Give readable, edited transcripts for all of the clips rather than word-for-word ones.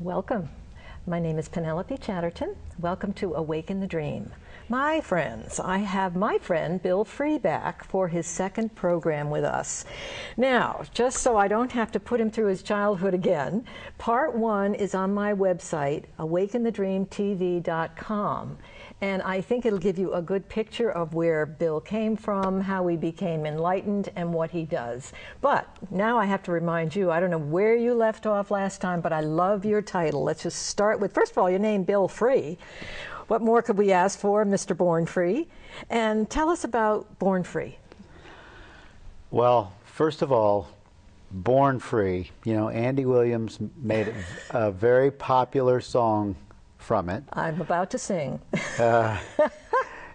Welcome. My name is Penelope Chatterton. Welcome to Awaken the Dream. My friends, I have my friend Bill Free back for his second program with us. Now, just so I don't have to put him through his childhood again, part one is on my website, awakenthedreamtv.com. And I think it'll give you a good picture of where Bill came from, how he became enlightened, and what he does. But now I have to remind you, I don't know where you left off last time, but I love your title. Let's just start with, first of all, your name, Bill Free. What more could we ask for, Mr. Born Free? And tell us about Born Free. Well, first of all, Born Free. You know, Andy Williams made a very popular song from it. I'm about to sing.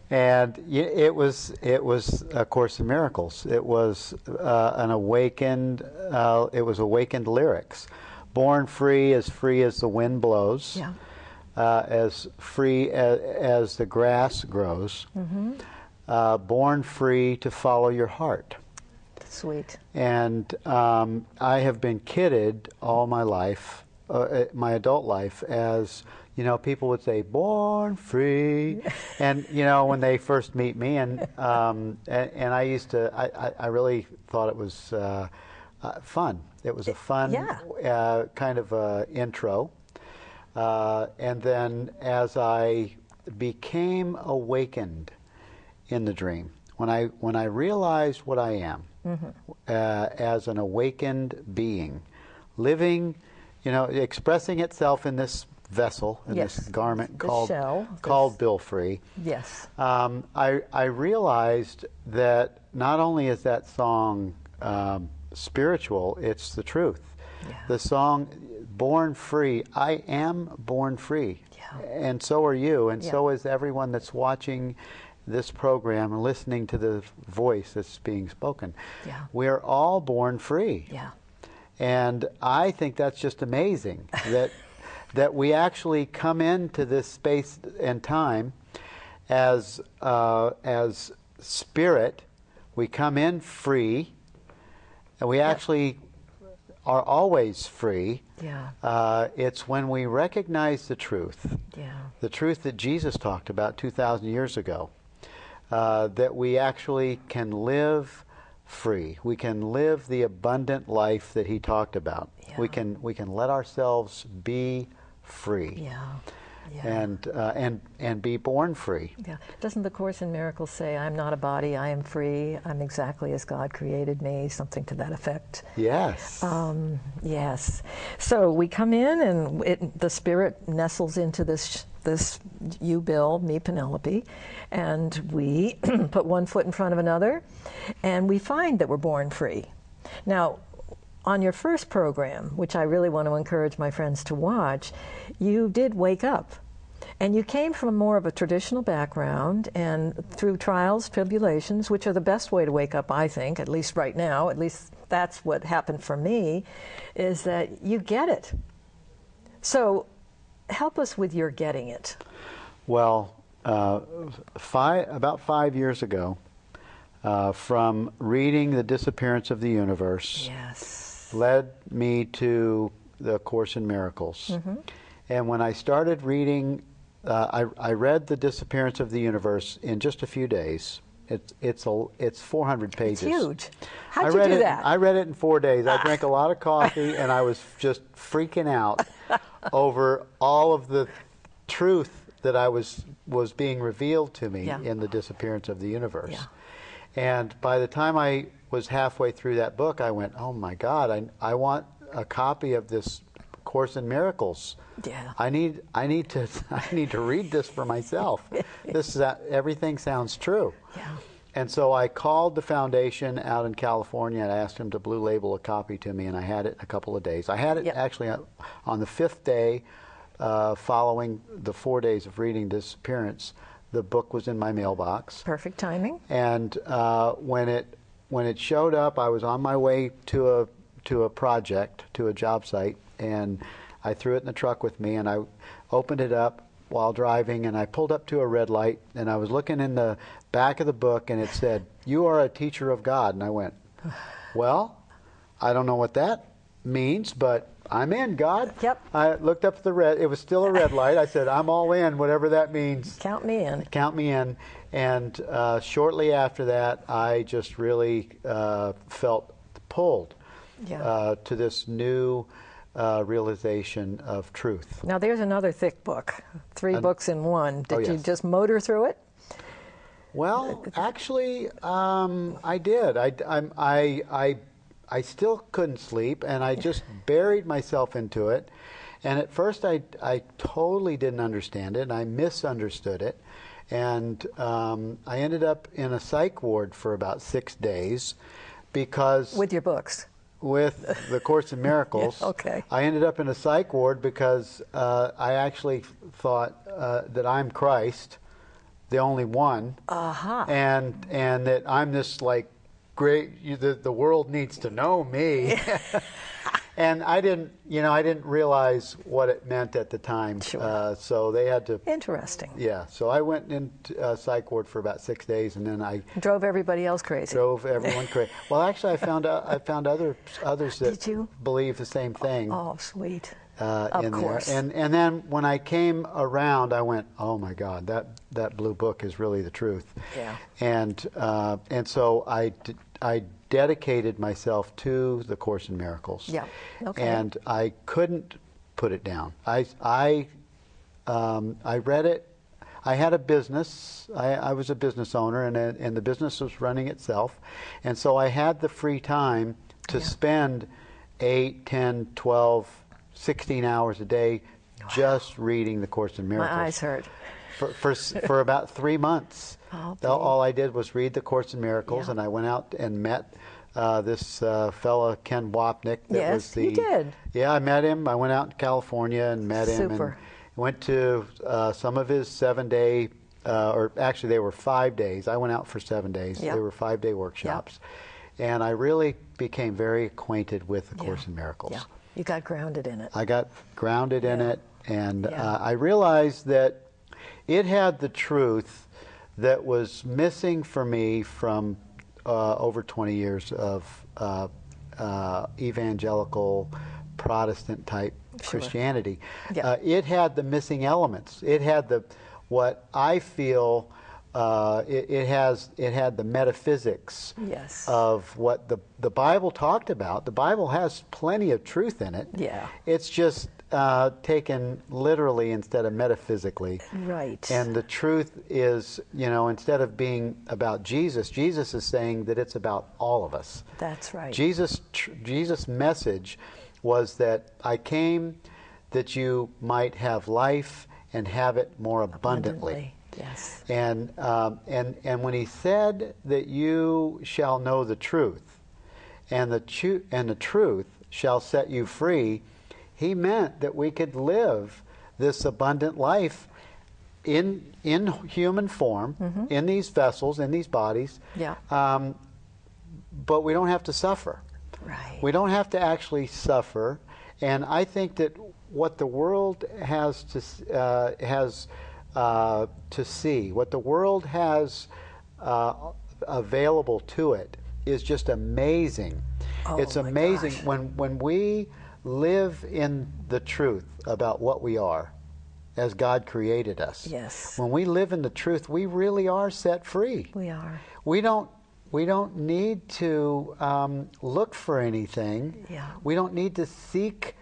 And it was A Course in Miracles. It was awakened lyrics. Born free as the wind blows. Yeah. As free as the grass grows. Mm-hmm. Born free to follow your heart. Sweet. And I have been kidded all my life, my adult life, as, you know, people would say, born free. And, you know, when they first meet me, and I used to, I really thought it was fun. It was a fun kind of intro. And then as I became awakened in the dream, when I realized what I am, mm-hmm. As an awakened being, living, you know, expressing itself in this vessel, in this garment called Bill Free. Yes. I realized that not only is that song spiritual, it's the truth. Yeah. The song, Born Free, I am born free. Yeah. And so are you, and so is everyone that's watching this program and listening to the voice that's being spoken. Yeah. We're all born free. Yeah. And I think that's just amazing that we actually come into this space and time as spirit. We come in free, and we actually are always free. Yeah. It's when we recognize the truth that Jesus talked about 2,000 years ago, that we actually can live free. We can live the abundant life that he talked about. Yeah. We can let ourselves be free. Yeah. Yeah. And be born free. Yeah. Doesn't the Course in Miracles say, I'm not a body, I am free, I'm exactly as God created me, something to that effect? Yes. Yes. So we come in and the spirit nestles into this you, Bill, me, Penelope, and we put one foot in front of another, and we find that we're born free. Now, on your first program, which I really want to encourage my friends to watch, you did wake up. And you came from more of a traditional background, and through trials, tribulations, which are the best way to wake up, I think, at least right now, at least that's what happened for me, is that you get it. So help us with your getting it. Well, about 5 years ago, from reading The Disappearance of the Universe, led me to the Course in Miracles. Mm-hmm. And when I started reading, I read The Disappearance of the Universe in just a few days. It's 400 pages. It's huge. How'd you do that? I read it in 4 days. I drank a lot of coffee, and I was just freaking out over all of the truth that was being revealed to me in The Disappearance of the Universe. Yeah. And by the time I was halfway through that book, I went, oh my God, I want a copy of this Course in Miracles. Yeah. I need to read this for myself. Everything sounds true. Yeah. And so I called the foundation out in California and asked them to blue label a copy to me, and I had it in a couple of days. I had it actually on the 5th day following the 4 days of reading Disappearance. The book was in my mailbox. Perfect timing. And when it showed up, I was on my way to a project, to a job site, and I threw it in the truck with me, and I opened it up while driving, and I pulled up to a red light, and I was looking in the back of the book, and it said, "You are a teacher of God." And I went, well, I don't know what that means, but I'm in, God. Yep. I looked up at the red. It was still a red light. I said, I'm all in, whatever that means. Count me in. Count me in. And shortly after that, I just really felt pulled to this new realization of truth. Now, there's another thick book, 3 books in one. Did you just motor through it? Well, actually, I did. I still couldn't sleep, and I just buried myself into it. And at first, I totally didn't understand it, and I misunderstood it. And I ended up in a psych ward for about 6 days because... With your books? With the Course in Miracles. Yeah, okay. I ended up in a psych ward because I actually thought that I'm Christ, the only one, and that I'm this like great. The world needs to know me, and I didn't realize what it meant at the time. Sure. So they had to. Interesting. Yeah. So I went into psych ward for about 6 days, and then I drove everybody else crazy. Drove everyone crazy. Well, actually, I found others that believe the same thing. Oh, sweet. Of course. There. And then when I came around, I went, oh my God, that blue book is really the truth. Yeah. And so I dedicated myself to the Course in Miracles. Yeah. Okay. And I couldn't put it down. I read it. I had a business. I was a business owner, and the business was running itself. And so I had the free time to spend 8, 10, 12, 16 hours a day just reading the Course in Miracles. My eyes hurt. For about 3 months. Oh, all I did was read the Course in Miracles, and I went out and met this fella, Ken Wapnick. You did. Yeah, I met him. I went out to California and met him. Super. And went to some of his 7-day, or actually they were 5 days. I went out for 7 days. They were 5-day workshops. And I really became very acquainted with the Course in Miracles. Yeah. You got grounded in it. I got grounded in it, and I realized that it had the truth that was missing for me from over 20 years of evangelical Protestant type Christianity. Yeah. It had the missing elements. It had what I feel it had the metaphysics of what the Bible talked about. The Bible has plenty of truth in it. Yeah. It's just taken literally instead of metaphysically. Right. And the truth is, instead of being about Jesus, Jesus is saying that it's about all of us. That's right. Jesus' message was that I came that you might have life and have it more abundantly. Yes. And when he said that you shall know the truth, and the truth shall set you free, he meant that we could live this abundant life in human form, in these vessels, in these bodies. Yeah. But we don't have to suffer. Right. We don't have to actually suffer. And I think that what the world has to see, what the world has available to it, is just amazing. Oh, it's amazing when we live in the truth about what we are as God created us. Yes. When we live in the truth, we really are set free. We are. We don't need to look for anything. Yeah. We don't need to seek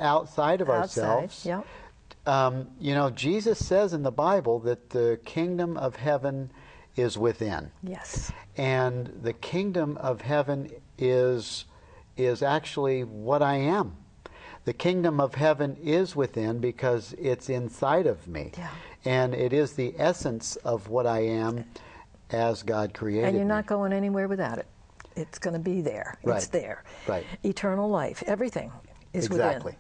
outside of ourselves. Yeah. Jesus says in the Bible that the kingdom of heaven is within. Yes. And the kingdom of heaven is actually what I am. The kingdom of heaven is within because it's inside of me. Yeah. And it is the essence of what I am as God created And you're me. not going anywhere without it. It's going to be there. Right. It's there. Right. Eternal life. Everything is Exactly. within.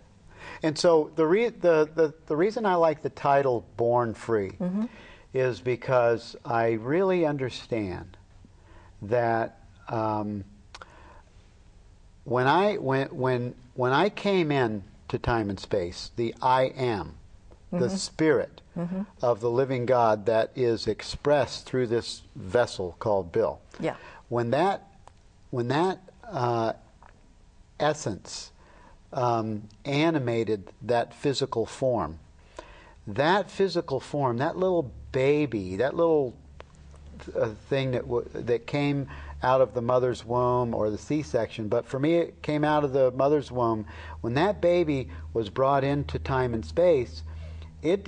And so the reason I like the title "Born Free" is because I really understand that when I came in to time and space, the I am, the spirit of the living God that is expressed through this vessel called Bill. Yeah. When that essence animated that physical form. That physical form, that little baby, that little thing that came out of the mother's womb, or the C-section, but for me it came out of the mother's womb. When that baby was brought into time and space, it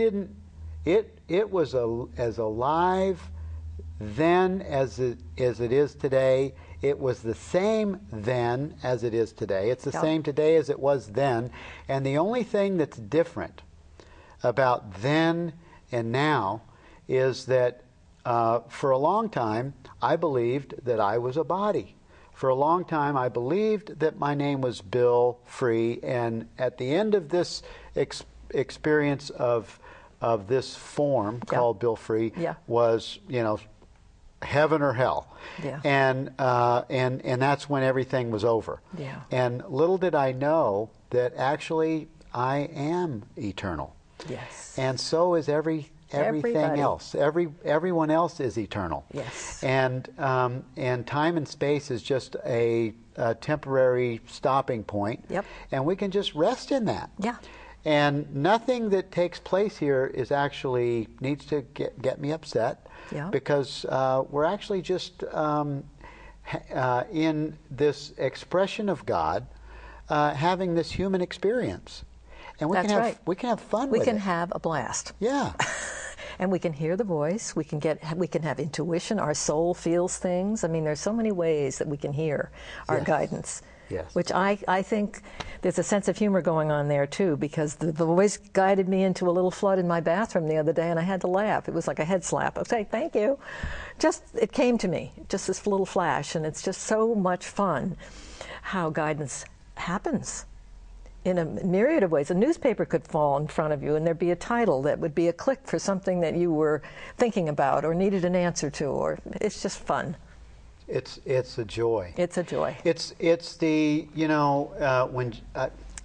was as alive then as it is today. It was the same then as it is today. It's the same today as it was then. And the only thing that's different about then and now is that for a long time I believed that I was a body. For a long time I believed that my name was Bill Free, and at the end of this experience of this form called Bill Free was, heaven or hell. And that's when everything was over. And little did I know that actually I am eternal. And so is everything else. Everyone else is eternal. And time and space is just a temporary stopping point. And we can just rest in that. And nothing that takes place here is actually needs to get me upset, because we're actually just in this expression of God, having this human experience. And we can have fun with it. We can have a blast. And we can hear the voice. We can have intuition. Our soul feels things. I mean, there's so many ways that we can hear our guidance. Which I think there's a sense of humor going on there too, because the voice guided me into a little flood in my bathroom the other day, and I had to laugh. It was like a head slap. Okay, thank you. It came to me, just this little flash, and it's just so much fun how guidance happens in a myriad of ways. A newspaper could fall in front of you and there'd be a title that would be a click for something that you were thinking about or needed an answer to, or it's just fun. It's a joy. It's a joy. It's the, when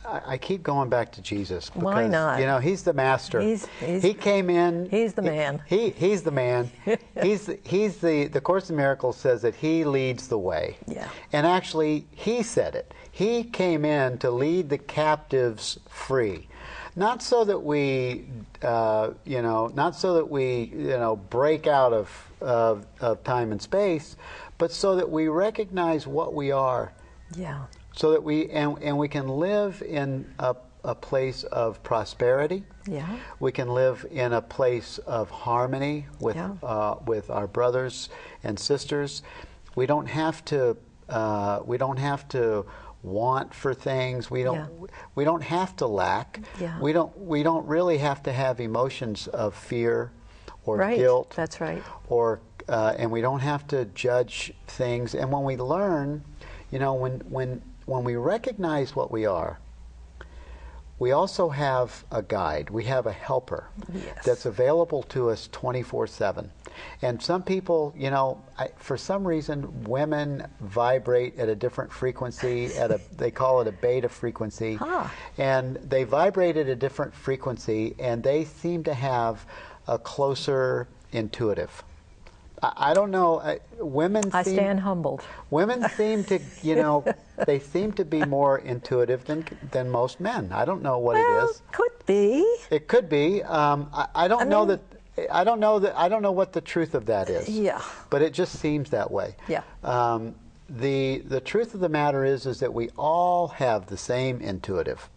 I keep going back to Jesus, because why not? He's the master. He came in. He's the man. He's the man. The Course in Miracles says that he leads the way. And actually, he said it. He came in to lead the captives free. Not so that we, break out of time and space, but so that we recognize what we are. So that we can live in a place of prosperity. We can live in a place of harmony with our brothers and sisters. We don't have to want for things. We don't have to lack. We don't really have to have emotions of fear or guilt. That's right. And we don't have to judge things. And when we learn, when we recognize what we are, we also have a guide. We have a helper that's available to us 24/7. And some people, for some reason, women vibrate at a different frequency. They call it a beta frequency, and they vibrate at a different frequency, and they seem to have a closer intuitive. I don't know. I stand humbled. Women seem to, they seem to be more intuitive than most men. I don't know what it is. Could be. It could be. I don't know what the truth of that is. But it just seems that way. The truth of the matter is that we all have the same intuitive,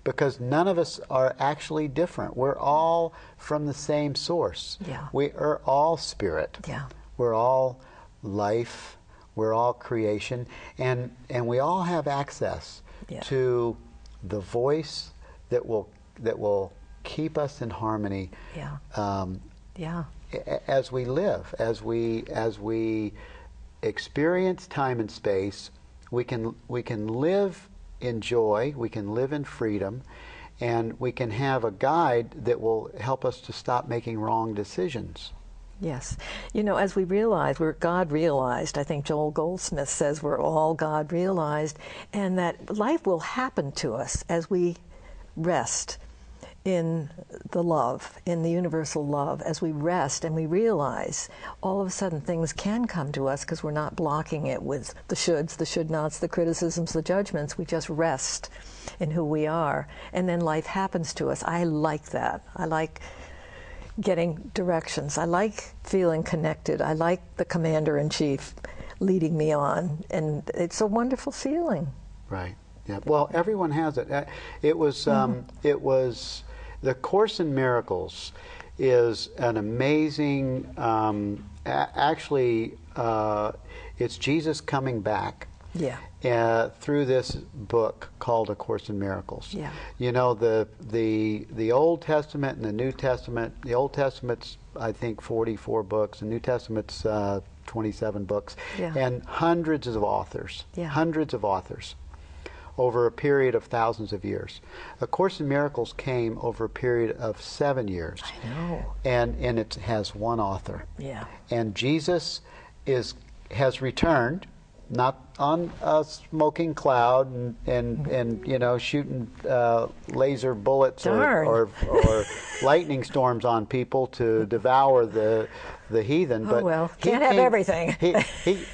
because none of us are actually different. We're all from the same source. We are all spirit. We're all life. We're all creation. And we all have access to the voice that will keep us in harmony as we live, as we experience time and space. We can live in joy, we can live in freedom, and we can have a guide that will help us to stop making wrong decisions. As we realize, we're God realized. I think Joel Goldsmith says we're all God realized, and that life will happen to us as we rest in the love, in the universal love, as we rest and we realize all of a sudden things can come to us because we're not blocking it with the shoulds, the should nots, the criticisms, the judgments. We just rest in who we are, and then life happens to us. I like that. I like getting directions. I like feeling connected. I like the commander-in-chief leading me on, and it's a wonderful feeling. Right. Yeah. Well, everyone has it. It was the Course in Miracles is an amazing. Actually, it's Jesus coming back. Yeah. Through this book called A Course in Miracles. Yeah. You know, the Old Testament and the New Testament. The Old Testament's, I think, 44 books. The New Testament's 27 books. Yeah. And hundreds of authors. Yeah. Hundreds of authors over a period of thousands of years. A Course in Miracles came over a period of 7 years. I know. And it has one author. Yeah. And Jesus has returned, not on a smoking cloud and you know, shooting laser bullets or lightning storms on people to devour the heathen. Oh, well, can't have everything.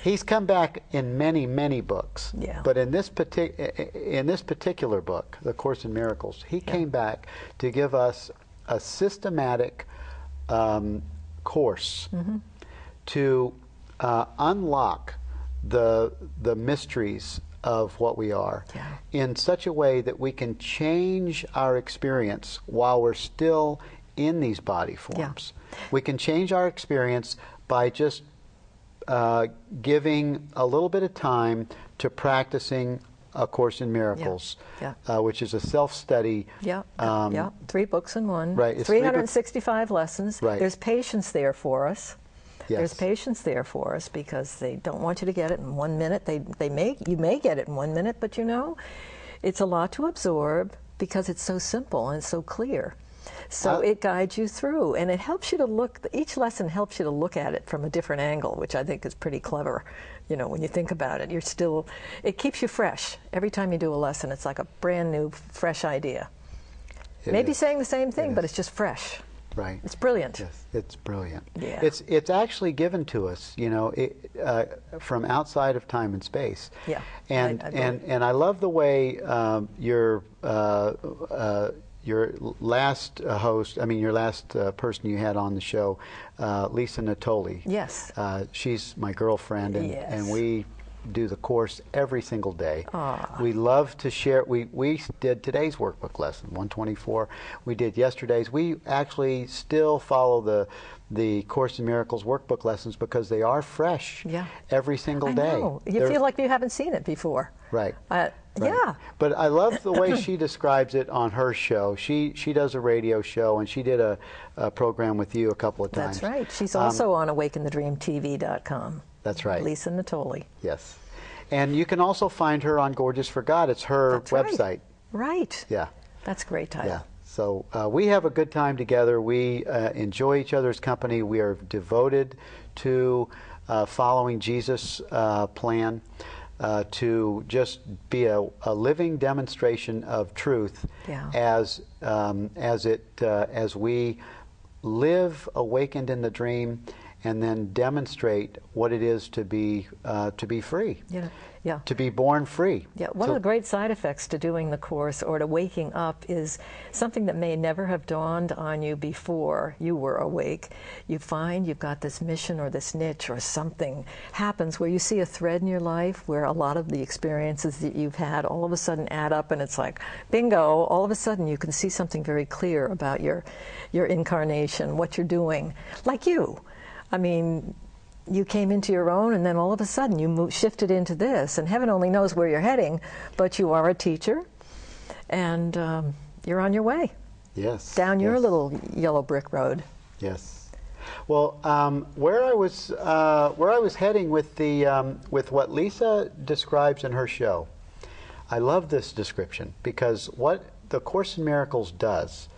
He's come back in many books. Yeah. But in this particular book, The Course in Miracles, he came back to give us a systematic course to unlock the mysteries of what we are in such a way that we can change our experience while we're still in these body forms. We can change our experience by just giving a little bit of time to practicing A Course in Miracles, which is a self-study. 3 books in one. Right. It's 365 lessons. Right. There's patience there for us. Yes. There's patience there for us because they don't want you to get it in 1 minute. You may get it in 1 minute, but you know, it's a lot to absorb because it's so simple and so clear. So it guides you through, and it helps you to look. Each lesson helps you to look at it from a different angle, which I think is pretty clever. You know, when you think about it, it keeps you fresh. Every time you do a lesson, it's like a brand new, fresh idea. Maybe saying the same thing, but it's just fresh. Right. It's brilliant. Yes, it's brilliant. Yeah. It's actually given to us, you know, from outside of time and space. Yeah. And I love the way your last host, I mean your last person you had on the show, Lisa Natoli. Yes. She's my girlfriend, and we do the course every single day. Aww. We love to share. We did today's workbook lesson, 124. We did yesterday's. We actually still follow the Course in Miracles workbook lessons because they are fresh every single day. I know. You feel like you haven't seen it before. Right. Right. Yeah. But I love the way she describes it on her show. She does a radio show, and she did a program with you a couple of times. That's right. She's also on awakenthedreamtv.com. That's right. Lisa Natoli. Yes. And you can also find her on Gorgeous for God. It's her website. Right. Yeah. That's a great title. Yeah. So we have a good time together. We enjoy each other's company. We are devoted to following Jesus' plan to just be a living demonstration of truth as we live awakened in the dream, and then demonstrate what it is to be free. To be born free. Yeah, one of the great side effects to doing the course or to waking up is something that may never have dawned on you before you were awake. You find you've got this mission or this niche or something happens where you see a thread in your life where a lot of the experiences that you've had all of a sudden add up, and it's like, bingo, all of a sudden you can see something very clear about your incarnation, what you're doing. Like you. I mean, you came into your own, and then all of a sudden you shifted into this, and heaven only knows where you're heading, but you are a teacher, and you're on your way. Yes. Down your little yellow brick road. Yes. Well, where I was heading with with what Lisa describes in her show, I love this description because what the Course in Miracles does.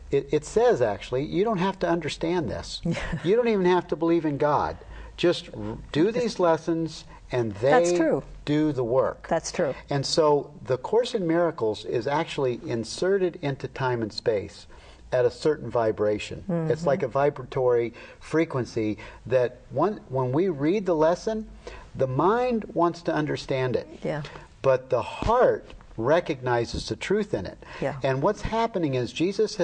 It says, actually, you don't have to understand this. You don't even have to believe in God. Just do these lessons and That's they true. do the work. That's true. And so the Course in Miracles is actually inserted into time and space at a certain vibration. It's like a vibratory frequency that when we read the lesson, the mind wants to understand it. Yeah. But the heart recognizes the truth in it. Yeah. And what's happening is Jesus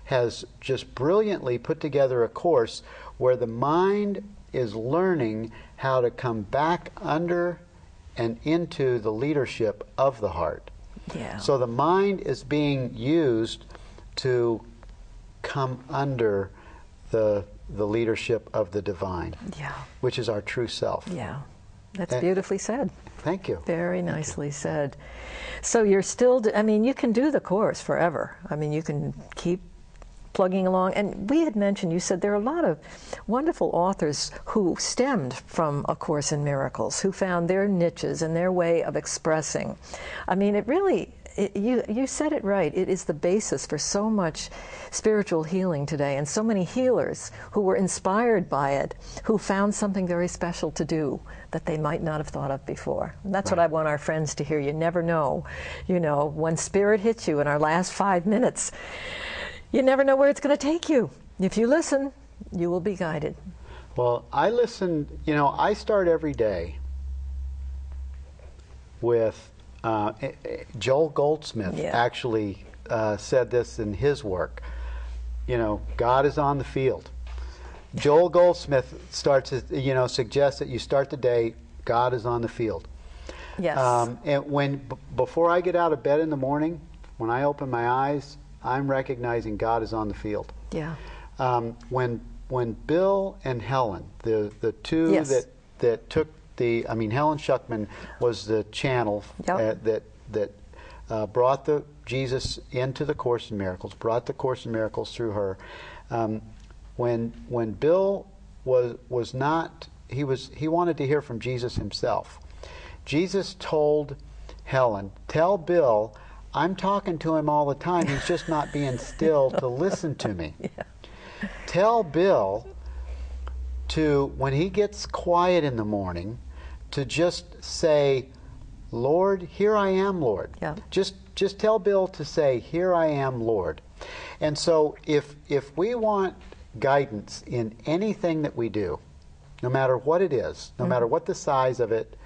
has just brilliantly put together a course where the mind is learning how to come back under and into the leadership of the heart. Yeah. So the mind is being used to come under the leadership of the divine, Yeah. which is our true self. Yeah. That's And- beautifully said. Thank you. Very nicely said. So you're still, I mean, you can do the course forever. I mean, you can keep plugging along. And we had mentioned, you said there are a lot of wonderful authors who stemmed from A Course in Miracles, who found their niches and their way of expressing. I mean, it really, you said it right. It is the basis for so much spiritual healing today, and so many healers who were inspired by it, who found something very special to do that they might not have thought of before. And that's what I want our friends to hear. You never know, when spirit hits you in our last 5 minutes, you never know where it's going to take you. If you listen, you will be guided. Well, I listen, I start every day with Joel Goldsmith actually said this in his work. God is on the field. Joel Goldsmith suggests that you start the day, God is on the field. Yes. And before I get out of bed in the morning, when I open my eyes, I'm recognizing God is on the field. Yeah. When Bill and Helen, the two Yes. that took Helen Schuckman was the channel that brought Jesus into the Course in Miracles, brought the Course in Miracles through her. When Bill was not, he wanted to hear from Jesus himself. Jesus told Helen, "Tell Bill, I'm talking to him all the time. He's just not being still to listen to me. Yeah. Tell Bill to, when he gets quiet in the morning, to just say, Lord, here I am, Lord." Yeah. Just tell Bill to say, "Here I am, Lord." And so if we want guidance in anything that we do, no matter what it is, no matter what the size of it,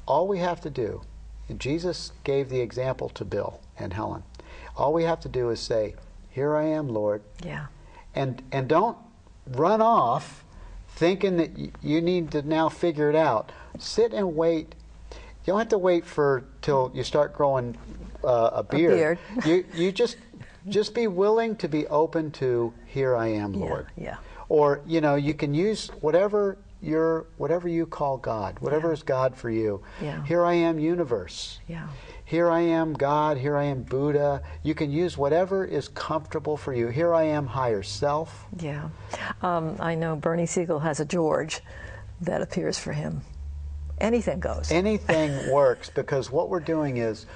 all we have to do, and Jesus gave the example to Bill and Helen, all we have to do is say, "Here I am, Lord." Yeah. And don't run off thinking that you need to now figure it out. Sit and wait. You don't have to wait till you start growing a beard. You just be willing to be open to, "Here I am, Lord." Yeah. Or you can use whatever you call God, whatever is God for you. Yeah. "Here I am, universe." Yeah. "Here I am, God." "Here I am, Buddha." You can use whatever is comfortable for you. "Here I am, higher self." Yeah. I know Bernie Siegel has a George that appears for him. Anything goes. Anything works, because what we're doing is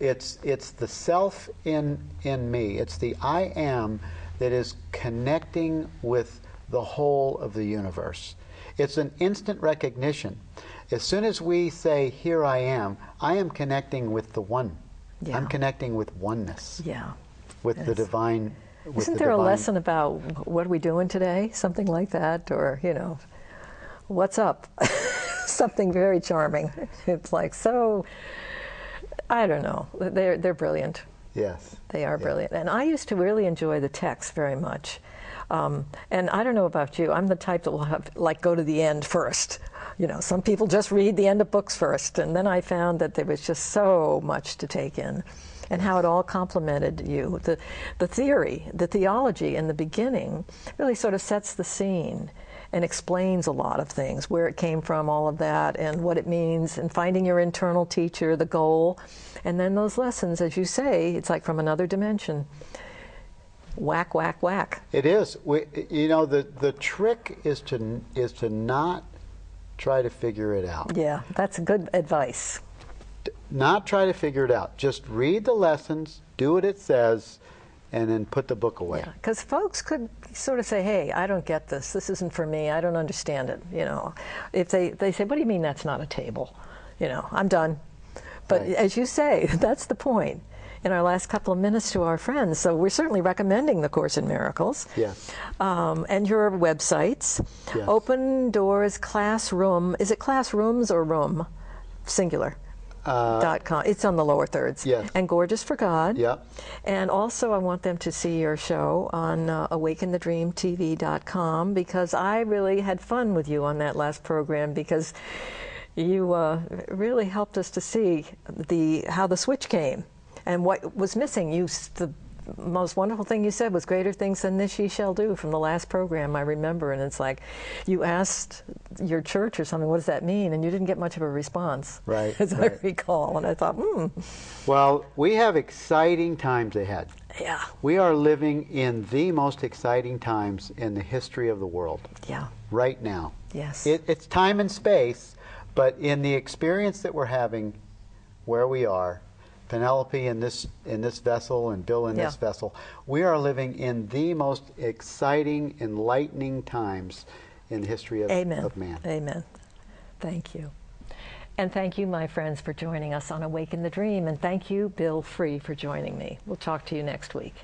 it's the self in me. It's the I am that is connecting with the whole of the universe. It's an instant recognition. As soon as we say, "Here I am connecting with the one. Yeah. I'm connecting with oneness." Yeah. With Yes. the divine. Isn't there a lesson about what are we doing today? Something like that, or what's up? Something very charming. It's like, so I don't know. They're brilliant. Yes. They are brilliant. And I used to really enjoy the text very much. And I don't know about you. I'm the type that will go to the end first. Some people just read the end of books first. And then I found that there was just so much to take in, and how it all complemented you. The theory, the theology in the beginning really sort of sets the scene and explains a lot of things, where it came from, all of that, and what it means, and finding your internal teacher, the goal. And then those lessons, as you say, it's like from another dimension. Whack, whack, whack. It is. The trick is to not try to figure it out. Yeah, that's good advice. Not try to figure it out. Just read the lessons, do what it says, and then put the book away. Yeah, because folks could sort of say, hey, I don't get this. This isn't for me. I don't understand it. You know, if they say, what do you mean that's not a table? You know, I'm done. But Right. as you say, that's the point in our last couple of minutes to our friends. So we're certainly recommending the Course in Miracles. Yes. And your websites. Yes. Open Doors Classroom. Is it classrooms or room? Singular. .com. It's on the lower thirds. Yes. And Gorgeous for God. Yep. And also I want them to see your show on awakenthedreamtv.com, because I really had fun with you on that last program, because you really helped us to see how the switch came and what was missing. The most wonderful thing you said was greater things than this ye shall do, from the last program, I remember. And it's like you asked your church or something, what does that mean? And you didn't get much of a response, Right, as right. I recall. And I thought, Well, we have exciting times ahead. yeah, We are living in the most exciting times in the history of the world yeah, right now. yes. It's time and space, but in the experience that we're having where we are, Penelope in this vessel and Bill in this Yeah. vessel, we are living in the most exciting, enlightening times in the history of man. Amen. Thank you. And thank you, my friends, for joining us on Awaken the Dream. And thank you, Bill Free, for joining me. We'll talk to you next week.